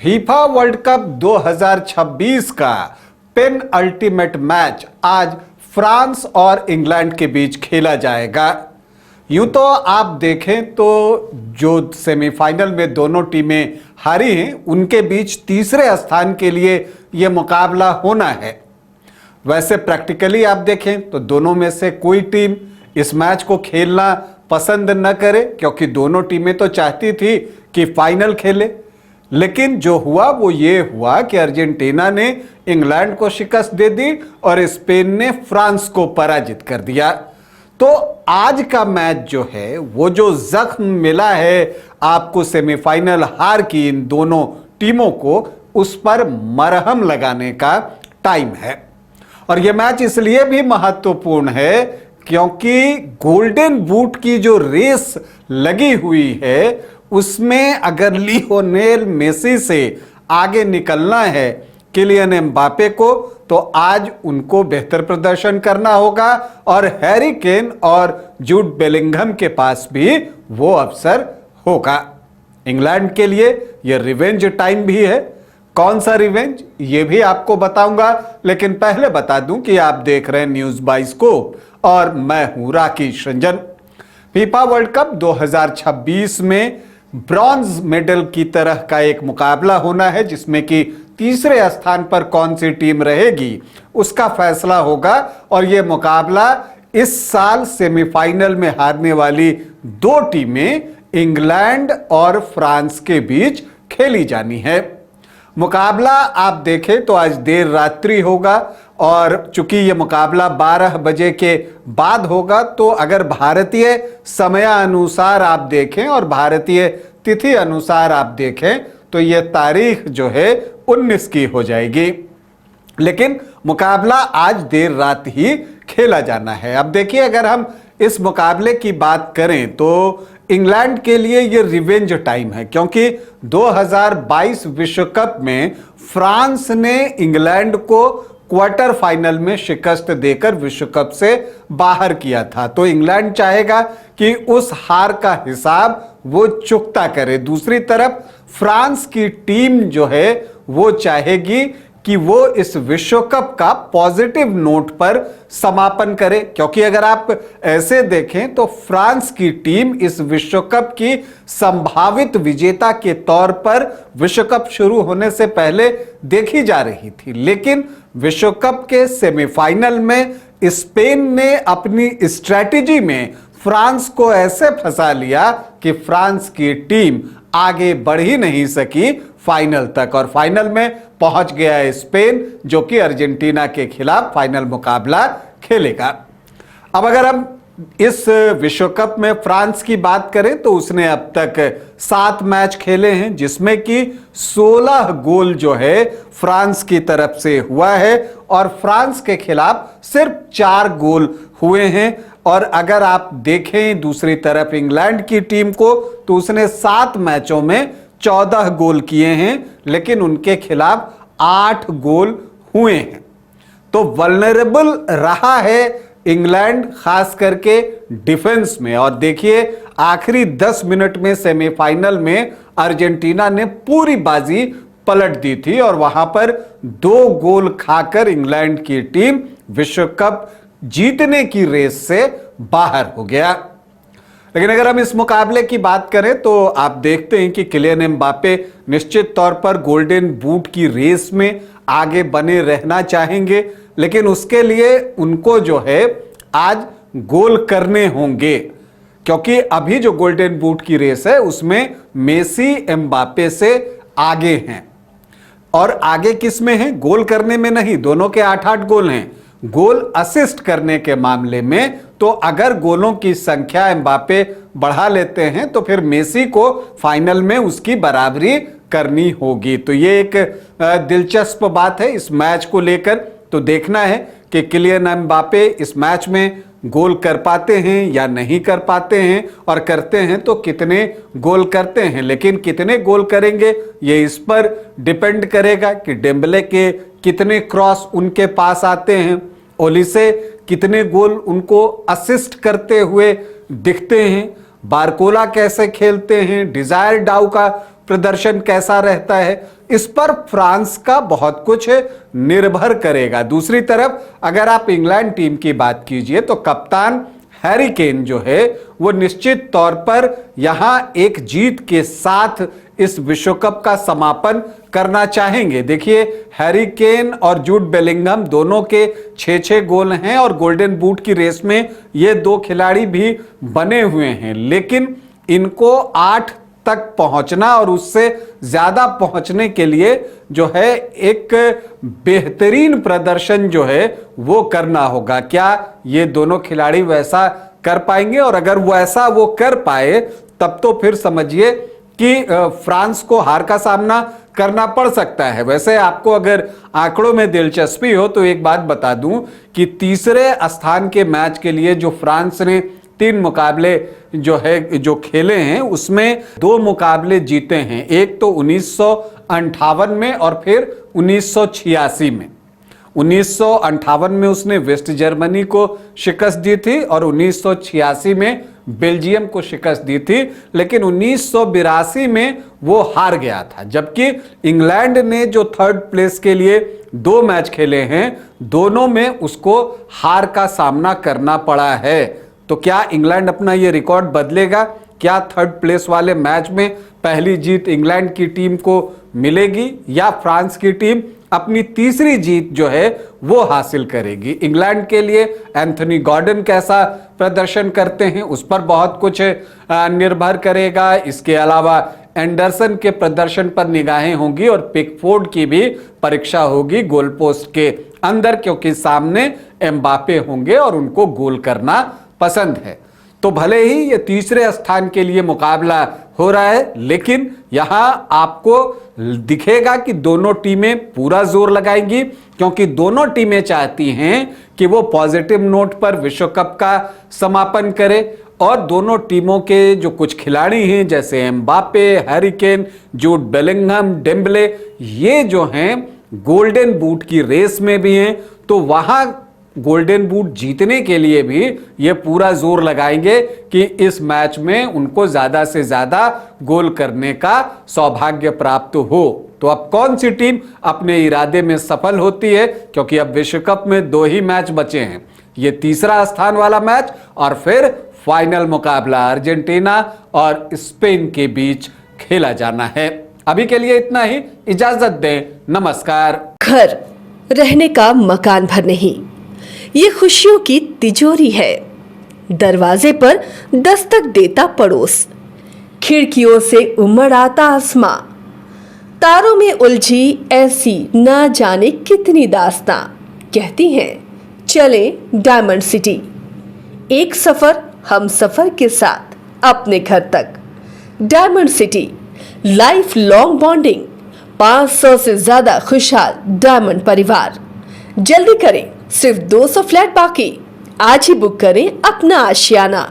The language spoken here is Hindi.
फीफा वर्ल्ड कप 2026 का पेन अल्टीमेट मैच आज फ्रांस और इंग्लैंड के बीच खेला जाएगा। यूं तो आप देखें तो जो सेमीफाइनल में दोनों टीमें हारी हैं उनके बीच तीसरे स्थान के लिए यह मुकाबला होना है। वैसे प्रैक्टिकली आप देखें तो दोनों में से कोई टीम इस मैच को खेलना पसंद न करे, क्योंकि दोनों टीमें तो चाहती थी कि फाइनल खेले। लेकिन जो हुआ वो ये हुआ कि अर्जेंटीना ने इंग्लैंड को शिकस्त दे दी और स्पेन ने फ्रांस को पराजित कर दिया। तो आज का मैच जो है वो जो जख्म मिला है आपको सेमीफाइनल हार की इन दोनों टीमों को, उस पर मरहम लगाने का टाइम है। और यह मैच इसलिए भी महत्वपूर्ण है क्योंकि गोल्डन बूट की जो रेस लगी हुई है उसमें अगर लियोनेल मेसी से आगे निकलना है किलियन एम्बापे को, तो आज उनको बेहतर प्रदर्शन करना होगा और हैरी केन और जूड बेलिंघम के पास भी वो अवसर होगा। इंग्लैंड के लिए यह रिवेंज टाइम भी है। कौन सा रिवेंज ये भी आपको बताऊंगा, लेकिन पहले बता दूं कि आप देख रहे हैं न्यूज बाइस्कोप और मैं हूं Rakesh Ranjan. FIFA world cup 2026 में ब्रॉन्ज मेडल की तरह का एक मुकाबला होना है, जिसमें कि तीसरे स्थान पर कौन सी टीम रहेगी उसका फैसला होगा। और यह मुकाबला इस साल सेमीफाइनल में हारने वाली दो टीमें इंग्लैंड और फ्रांस के बीच खेली जानी है। मुकाबला आप देखें तो आज देर रात्रि होगा और चूंकि यह मुकाबला 12 बजे के बाद होगा, तो अगर भारतीय समयानुसार आप देखें और भारतीय तिथि अनुसार आप देखें तो यह तारीख जो है 19 की हो जाएगी। लेकिन मुकाबला आज देर रात ही खेला जाना है। अब देखिए, अगर हम इस मुकाबले की बात करें तो इंग्लैंड के लिए यह रिवेंज टाइम है, क्योंकि 2022 विश्व कप में फ्रांस ने इंग्लैंड को क्वार्टर फाइनल में शिकस्त देकर विश्व कप से बाहर किया था। तो इंग्लैंड चाहेगा कि उस हार का हिसाब वो चुकता करे। दूसरी तरफ फ्रांस की टीम जो है वो चाहेगी कि वो इस विश्व कप का पॉजिटिव नोट पर समापन करे, क्योंकि अगर आप ऐसे देखें तो फ्रांस की टीम इस विश्व कप की संभावित विजेता के तौर पर विश्व कप शुरू होने से पहले देखी जा रही थी। लेकिन विश्व कप के सेमीफाइनल में स्पेन ने अपनी स्ट्रैटेजी में फ्रांस को ऐसे फंसा लिया कि फ्रांस की टीम आगे बढ़ ही नहीं सकी फाइनल तक, और फाइनल में पहुंच गया स्पेन, जो कि अर्जेंटीना के खिलाफ फाइनल मुकाबला खेलेगा। अब अगर हम इस विश्व कप में फ्रांस की बात करें तो उसने अब तक 7 मैच खेले हैं, जिसमें कि 16 गोल जो है फ्रांस की तरफ से हुआ है और फ्रांस के खिलाफ सिर्फ 4 गोल हुए हैं। और अगर आप देखें दूसरी तरफ इंग्लैंड की टीम को, तो उसने 7 मैचों में 14 गोल किए हैं, लेकिन उनके खिलाफ 8 गोल हुए हैं। तो वल्नरेबल रहा है इंग्लैंड, खास करके डिफेंस में। और देखिए, आखिरी 10 मिनट में सेमीफाइनल में अर्जेंटीना ने पूरी बाजी पलट दी थी और वहां पर 2 गोल खाकर इंग्लैंड की टीम विश्व कप जीतने की रेस से बाहर हो गया। लेकिन अगर हम इस मुकाबले की बात करें तो आप देखते हैं कि किलियन एम्बापे निश्चित तौर पर गोल्डन बूट की रेस में आगे बने रहना चाहेंगे, लेकिन उसके लिए उनको जो है आज गोल करने होंगे, क्योंकि अभी जो गोल्डन बूट की रेस है उसमें मेसी एम्बापे से आगे हैं। और आगे किस में है? गोल करने में नहीं, दोनों के 8-8 गोल हैं। गोल असिस्ट करने के मामले में तो अगर गोलों की संख्या एम्बापे बढ़ा लेते हैं तो फिर मेसी को फाइनल में उसकी बराबरी करनी होगी। तो ये एक दिलचस्प बात है इस मैच को लेकर। तो देखना है कि किलियन एम्बापे इस मैच में गोल कर पाते हैं या नहीं कर पाते हैं, और करते हैं तो कितने गोल करते हैं। लेकिन कितने गोल करेंगे ये इस पर डिपेंड करेगा कि डेम्बले के कितने क्रॉस उनके पास आते हैं, ओलिसे कितने गोल उनको असिस्ट करते हुए दिखते हैं, बारकोला कैसे खेलते हैं, डिजायर डाउ का प्रदर्शन कैसा रहता है, इस पर फ्रांस का बहुत कुछ निर्भर करेगा। दूसरी तरफ अगर आप इंग्लैंड टीम की बात कीजिए तो कप्तान हैरी केन जो है वो निश्चित तौर पर यहां एक जीत के साथ इस विश्व कप का समापन करना चाहेंगे। देखिए, हैरी केन और जूड बेलिंगहम दोनों के 6-6 गोल हैं और गोल्डन बूट की रेस में ये दो खिलाड़ी भी बने हुए हैं, लेकिन इनको 8 तक पहुंचना और उससे ज्यादा पहुंचने के लिए जो है एक बेहतरीन प्रदर्शन जो है वो करना होगा। क्या ये दोनों खिलाड़ी वैसा कर पाएंगे? और अगर वैसा वो कर पाए तब तो फिर समझिए कि फ्रांस को हार का सामना करना पड़ सकता है। वैसे आपको अगर आंकड़ों में दिलचस्पी हो तो एक बात बता दूं कि तीसरे स्थान के मैच के लिए जो फ्रांस ने 3 मुकाबले जो खेले हैं उसमें 2 मुकाबले जीते हैं। एक तो 1958 में और फिर 1986 में। 1958 में उसने वेस्ट जर्मनी को शिकस्त दी थी और 1986 में बेल्जियम को शिकस्त दी थी, लेकिन 1982 में वो हार गया था। जबकि इंग्लैंड ने जो 3rd प्लेस के लिए 2 मैच खेले हैं, दोनों में उसको हार का सामना करना पड़ा है। तो क्या इंग्लैंड अपना ये रिकॉर्ड बदलेगा? क्या 3rd प्लेस वाले मैच में पहली जीत इंग्लैंड की टीम को मिलेगी या फ्रांस की टीम अपनी तीसरी जीत जो है वो हासिल करेगी? इंग्लैंड के लिए एंथनी गॉर्डन कैसा प्रदर्शन करते हैं उस पर बहुत कुछ निर्भर करेगा। इसके अलावा एंडरसन के प्रदर्शन पर निगाहें होंगी और पिकफोर्ड की भी परीक्षा होगी गोल पोस्ट के अंदर, क्योंकि सामने एम्बापे होंगे और उनको गोल करना पसंद है। तो भले ही ये तीसरे स्थान के लिए मुकाबला हो रहा है, लेकिन यहां आपको दिखेगा कि दोनों टीमें पूरा जोर लगाएंगी, क्योंकि दोनों टीमें चाहती हैं कि वो पॉजिटिव नोट पर विश्व कप का समापन करे। और दोनों टीमों के जो कुछ खिलाड़ी हैं जैसे Mbappe, Harry Kane, Jude Bellingham, Dembele, ये जो हैं गोल्डन बूट की रेस में भी हैं। तो वहां गोल्डन बूट जीतने के लिए भी ये पूरा जोर लगाएंगे कि इस मैच में उनको ज्यादा से ज्यादा गोल करने का सौभाग्य प्राप्त हो। तो अब कौन सी टीम अपने इरादे में सफल होती है, क्योंकि अब विश्व कप में 2 ही मैच बचे हैं, ये तीसरा स्थान वाला मैच और फिर फाइनल मुकाबला अर्जेंटीना और स्पेन के बीच खेला जाना है। अभी के लिए इतना ही, इजाजत दें, नमस्कार। घर रहने का मकान भर नहीं, ये खुशियों की तिजोरी है। दरवाजे पर दस्तक देता पड़ोस, खिड़कियों से उमड़ आता आसमां, तारों में उलझी ऐसी न जाने कितनी दास्तां। कहती हैं चले डायमंड सिटी, एक सफर हम सफर के साथ अपने घर तक। Diamond city, life long bonding, 500 से ज्यादा खुशहाल डायमंड परिवार। जल्दी करें, सिर्फ 200 फ्लैट बाकी। आज ही बुक करें अपना आशियाना।